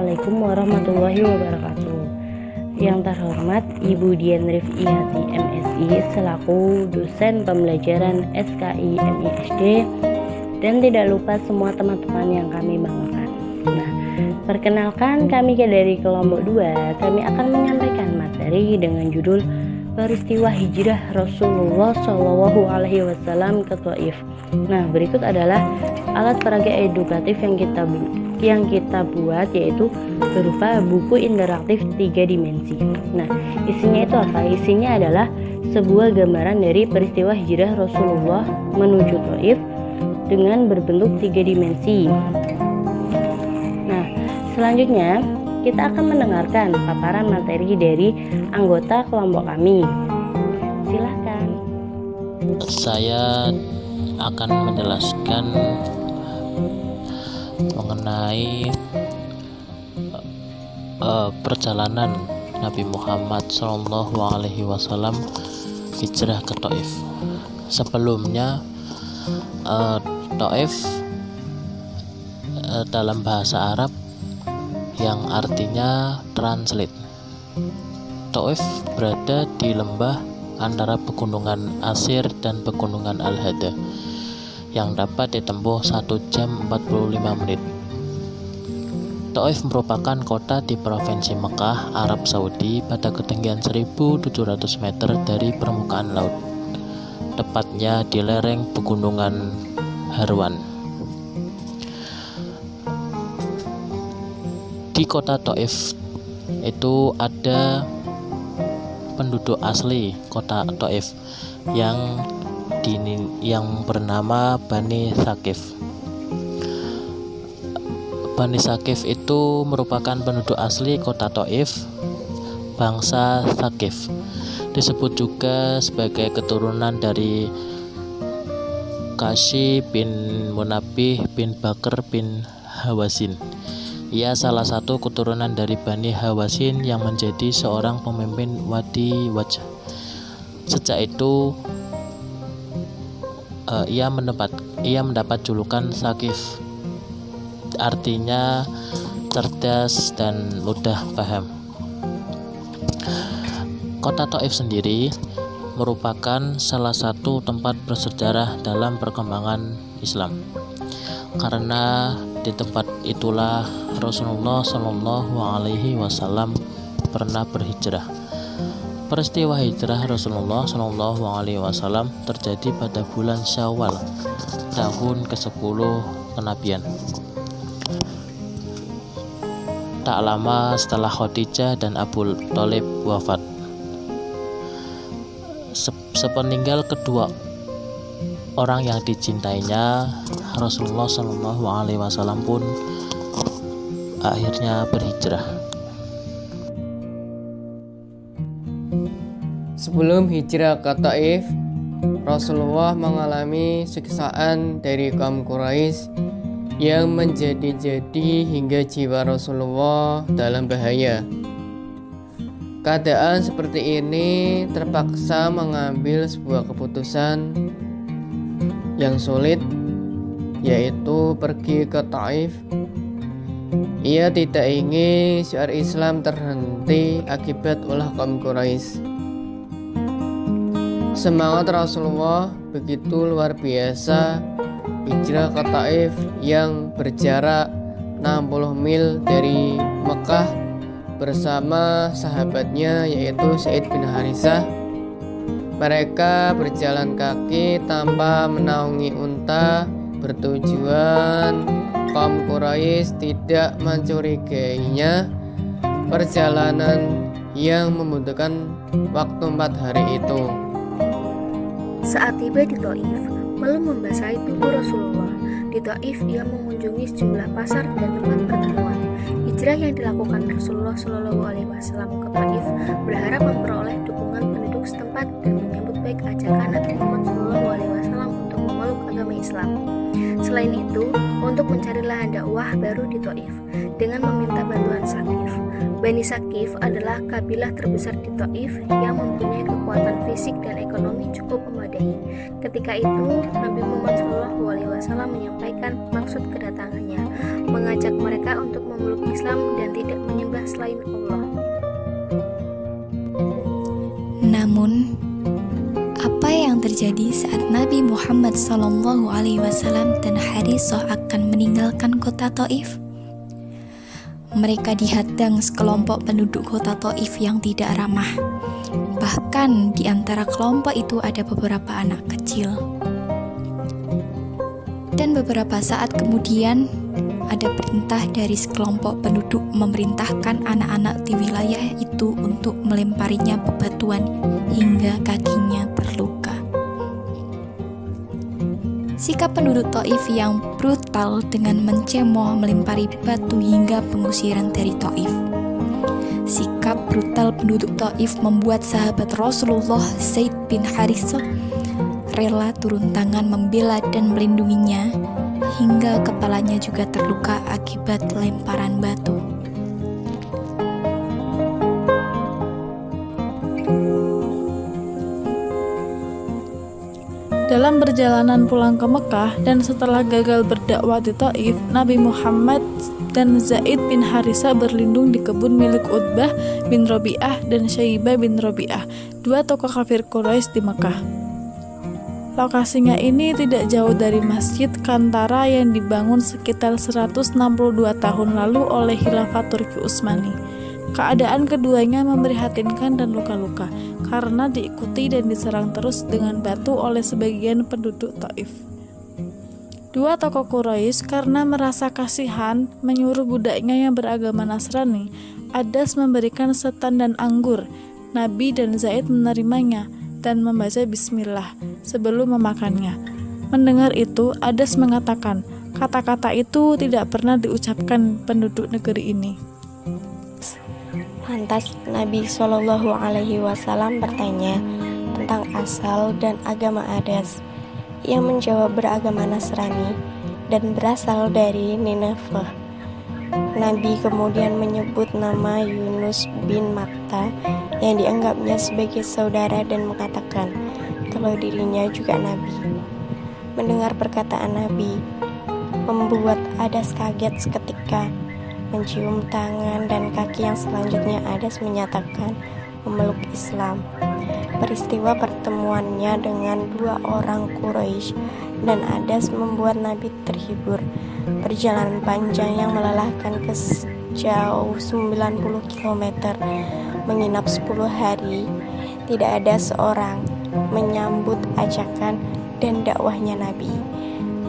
Assalamualaikum warahmatullahi wabarakatuh. Yang terhormat Ibu Dian Rifiyati MSI selaku dosen pembelajaran SKI MISD, dan tidak lupa semua teman-teman yang kami banggakan. Nah, perkenalkan kami dari kelompok 2. Kami akan menyampaikan materi dengan judul peristiwa hijrah Rasulullah Shallallahu Alaihi Wasallam ke Thaif. Nah, berikut adalah alat peraga edukatif yang kita buat, yaitu berupa buku interaktif 3 dimensi. Nah, isinya itu apa? Isinya adalah sebuah gambaran dari peristiwa hijrah Rasulullah menuju Thaif dengan berbentuk 3 dimensi. Nah, selanjutnya kita akan mendengarkan paparan materi dari anggota kelompok kami. Silahkan. Saya akan menjelaskan mengenai perjalanan Nabi Muhammad SAW hijrah ke Thaif. Sebelumnya, Thaif dalam bahasa Arab yang artinya translate. Thaif berada di lembah antara pegunungan Asir dan pegunungan Al-Hada yang dapat ditempuh 1 jam 45 menit. Thaif merupakan kota di Provinsi Mekah, Arab Saudi pada ketinggian 1.700 meter dari permukaan laut, tepatnya di lereng pegunungan Harwan. Di kota Thaif itu ada penduduk asli kota Thaif yang bernama Bani Thaqif. Bani Thaqif itu merupakan penduduk asli kota Thaif, bangsa Thaqif. Disebut juga sebagai keturunan dari Kashi bin Munabih bin Bakr bin Hawazin. Ia salah satu keturunan dari Bani Hawazin yang menjadi seorang pemimpin Wadi Wajh. Sejak itu ia mendapat julukan Thaqif, artinya cerdas dan mudah paham. Kota Thaif sendiri merupakan salah satu tempat bersejarah dalam perkembangan Islam, karena di tempat itulah Rasulullah Shallallahu Alaihi Wasallam pernah berhijrah. Peristiwa hijrah Rasulullah Shallallahu Alaihi Wasallam terjadi pada bulan Syawal tahun ke-10 kenabian. Tak lama setelah Khadijah dan Abu Thalib wafat. Sepeninggal kedua orang yang dicintainya, Rasulullah Shallallahu Alaihi Wasallam pun akhirnya berhijrah. Sebelum hijrah ke Thaif, Rasulullah mengalami siksaan dari kaum Quraisy yang menjadi-jadi hingga jiwa Rasulullah dalam bahaya. Keadaan seperti ini terpaksa mengambil sebuah keputusan yang sulit, yaitu pergi ke Thaif. Ia tidak ingin syiar Islam terhenti akibat ulah kaum Quraisy. Semangat Rasulullah begitu luar biasa. Hijrah ke Thaif yang berjarak 60 mil dari Mekah bersama sahabatnya, yaitu Zaid bin Harithah. Mereka berjalan kaki tanpa menaungi unta, bertujuan kaum Quraisy tidak mencurigainya. Perjalanan yang membutuhkan waktu 4 hari itu. Saat tiba di Thaif, malu membasahi tubuh Rasulullah. Di Thaif, ia mengunjungi sejumlah pasar dan tempat pertemuan. Hijrah yang dilakukan Rasulullah Shallallahu Alaihi Wasallam ke Thaif berharap memperoleh dukungan penduduk setempat dan menyambut baik ajakan Nabi Muhammad Shallallahu Alaihi Wasallam untuk memeluk agama Islam. Selain itu, untuk mencari lahan dakwah baru di Thaif dengan meminta bantuan Thaqif. Bani Thaqif adalah kabilah terbesar di Thaif yang mempunyai kekuatan fisik dan ekonomi cukup memadai. diwadahi. Ketika itu Nabi Muhammad SAW menyampaikan maksud kedatangannya, mengajak mereka untuk memeluk Islam dan tidak menyembah selain Allah. Namun, apa yang terjadi saat Nabi Muhammad SAW dan Harithah akan meninggalkan kota Taif? Mereka dihadang sekelompok penduduk kota Taif yang tidak ramah. Bahkan di antara kelompok itu ada beberapa anak kecil. Dan beberapa saat kemudian ada perintah dari sekelompok penduduk memerintahkan anak-anak di wilayah itu untuk melemparinya bebatuan hingga kakinya terluka. Sikap penduduk Taif yang brutal dengan mencemooh melempari batu hingga pengusiran dari Taif. Sikap brutal penduduk Taif membuat sahabat Rasulullah Zaid bin Harithah rela turun tangan membela dan melindunginya hingga kepalanya juga terluka akibat lemparan batu. Dalam perjalanan pulang ke Mekah dan setelah gagal berdakwah di Taif, Nabi Muhammad dan Zaid bin Harithah berlindung di kebun milik Utbah bin Rabi'ah dan Syaibah bin Rabi'ah, dua tokoh kafir Quraisy di Mekah. Lokasinya ini tidak jauh dari Masjid Kantara yang dibangun sekitar 162 tahun lalu oleh Khilafah Turki Utsmani. Keadaan keduanya memprihatinkan dan luka-luka karena diikuti dan diserang terus dengan batu oleh sebagian penduduk Taif. Dua tokoh Quraisy karena merasa kasihan menyuruh budaknya yang beragama Nasrani, Adas memberikan setan dan anggur. Nabi dan Zaid menerimanya dan membaca bismillah sebelum memakannya. Mendengar itu, Adas mengatakan, kata-kata itu tidak pernah diucapkan penduduk negeri ini. Lantas Nabi SAW bertanya tentang asal dan agama Adas. Ia menjawab beragama Nasrani dan berasal dari Nineveh. Nabi kemudian menyebut nama Yunus bin Matta yang dianggapnya sebagai saudara dan mengatakan kalau dirinya juga Nabi. Mendengar perkataan Nabi membuat Adas kaget seketika. Mencium tangan dan kaki yang selanjutnya Adas menyatakan memeluk Islam. Peristiwa pertemuannya dengan dua orang Quraisy dan Adas membuat Nabi terhibur. Perjalanan panjang yang melelahkan ke sejauh 90 km, menginap 10 hari, tidak ada seorang menyambut ajakan dan dakwahnya Nabi.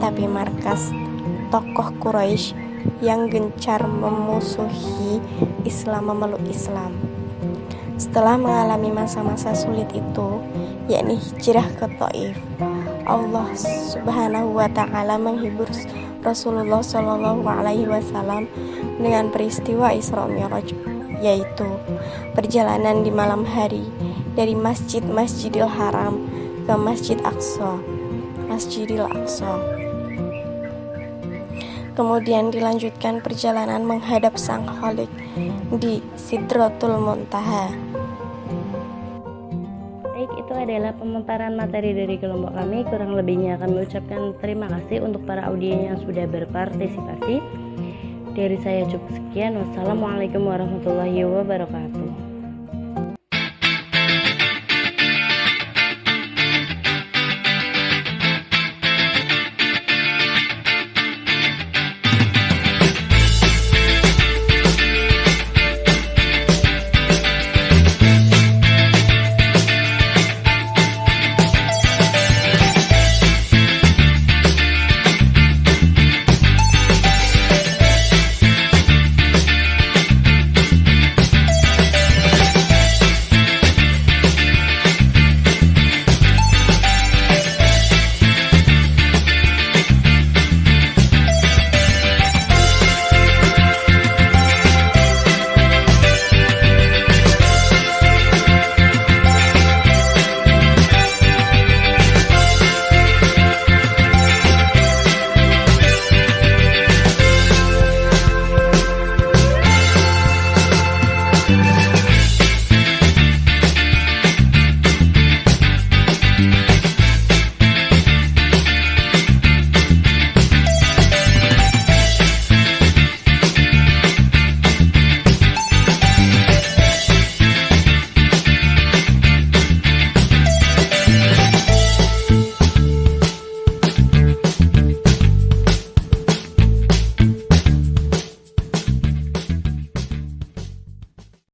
Tapi markas tokoh Quraisy yang gencar memusuhi Islam memeluk Islam. Setelah mengalami masa-masa sulit itu, yakni hijrah ke Taif, Allah Subhanahu wa Ta'ala menghibur Rasulullah SAW dengan peristiwa Isra Mi'raj, yaitu perjalanan di malam hari dari Masjidil Haram ke Masjidil Aqsa. Kemudian dilanjutkan perjalanan menghadap Sang Khalik di Sidratul Muntaha. Baik, itu adalah pemaparan materi dari kelompok kami. Kurang lebihnya kami ucapkan terima kasih untuk para audien yang sudah berpartisipasi. Dari saya cukup sekian. Wassalamualaikum warahmatullahi wabarakatuh.